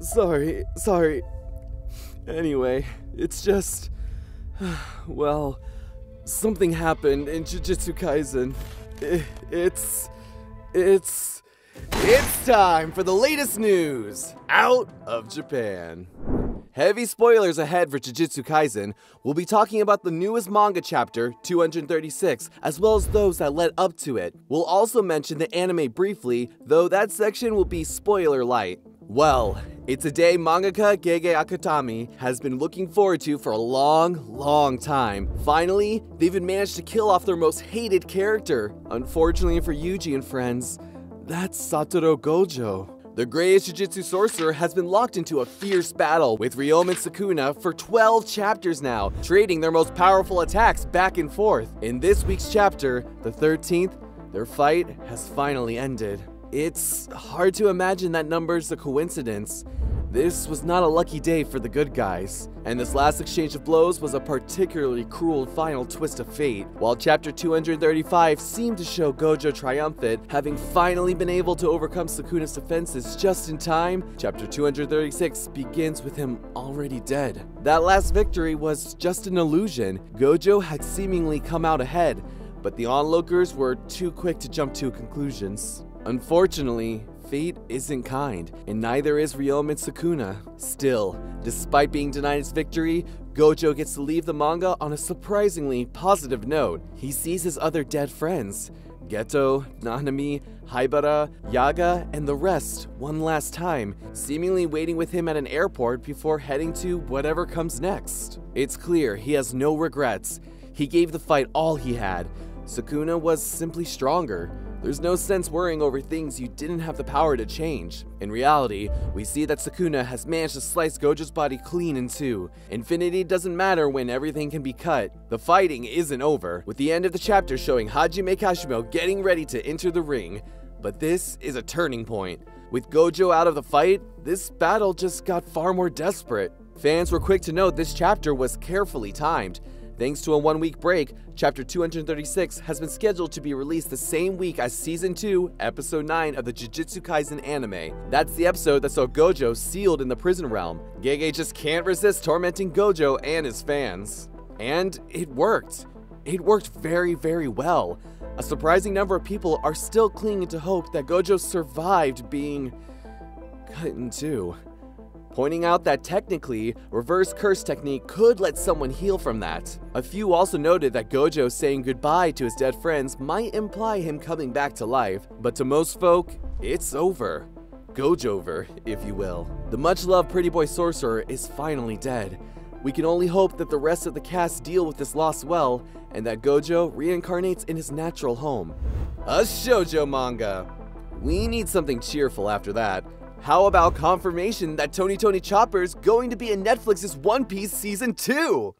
Sorry. Anyway, it's just... Well, something happened in Jujutsu Kaisen. It's time for the latest news out of Japan. Heavy spoilers ahead for Jujutsu Kaisen. We'll be talking about the newest manga chapter, 236, as well as those that led up to it. We'll also mention the anime briefly, though that section will be spoiler light. Well, it's a day mangaka Gege Akutami has been looking forward to for a long time. Finally, they've even managed to kill off their most hated character. Unfortunately for Yuji and friends, that's Satoru Gojo. The greatest Jujutsu sorcerer has been locked into a fierce battle with Ryoma and Sukuna for 12 chapters now, trading their most powerful attacks back and forth. In this week's chapter, the 13th, their fight has finally ended. It's hard to imagine that number's a coincidence. This was not a lucky day for the good guys, and this last exchange of blows was a particularly cruel final twist of fate. While chapter 235 seemed to show Gojo triumphant, having finally been able to overcome Sukuna's defenses just in time, chapter 236 begins with him already dead. That last victory was just an illusion. Gojo had seemingly come out ahead, but the onlookers were too quick to jump to conclusions. Unfortunately, fate isn't kind, and neither is Ryoma and Sukuna. Still, despite being denied his victory, Gojo gets to leave the manga on a surprisingly positive note. He sees his other dead friends, Geto, Nanami, Haibara, Yaga, and the rest one last time, seemingly waiting with him at an airport before heading to whatever comes next. It's clear he has no regrets. He gave the fight all he had. Sukuna was simply stronger. There's no sense worrying over things you didn't have the power to change. In reality, we see that Sukuna has managed to slice Gojo's body clean in two. Infinity doesn't matter when everything can be cut. The fighting isn't over, with the end of the chapter showing Hajime Kashimo getting ready to enter the ring. But this is a turning point. With Gojo out of the fight, this battle just got far more desperate. Fans were quick to note this chapter was carefully timed. Thanks to a one-week break, chapter 236 has been scheduled to be released the same week as season 2, episode 9 of the Jujutsu Kaisen anime. That's the episode that saw Gojo sealed in the prison realm. Gege just can't resist tormenting Gojo and his fans. And it worked. It worked very well. A surprising number of people are still clinging to hope that Gojo survived being cut in two, pointing out that technically, reverse curse technique could let someone heal from that. A few also noted that Gojo saying goodbye to his dead friends might imply him coming back to life, but to most folk, it's over. Gojover, if you will. The much-loved pretty boy sorcerer is finally dead. We can only hope that the rest of the cast deal with this loss well, and that Gojo reincarnates in his natural home. A shoujo manga! We need something cheerful after that. How about confirmation that Tony Chopper's going to be in Netflix's One Piece Season 2?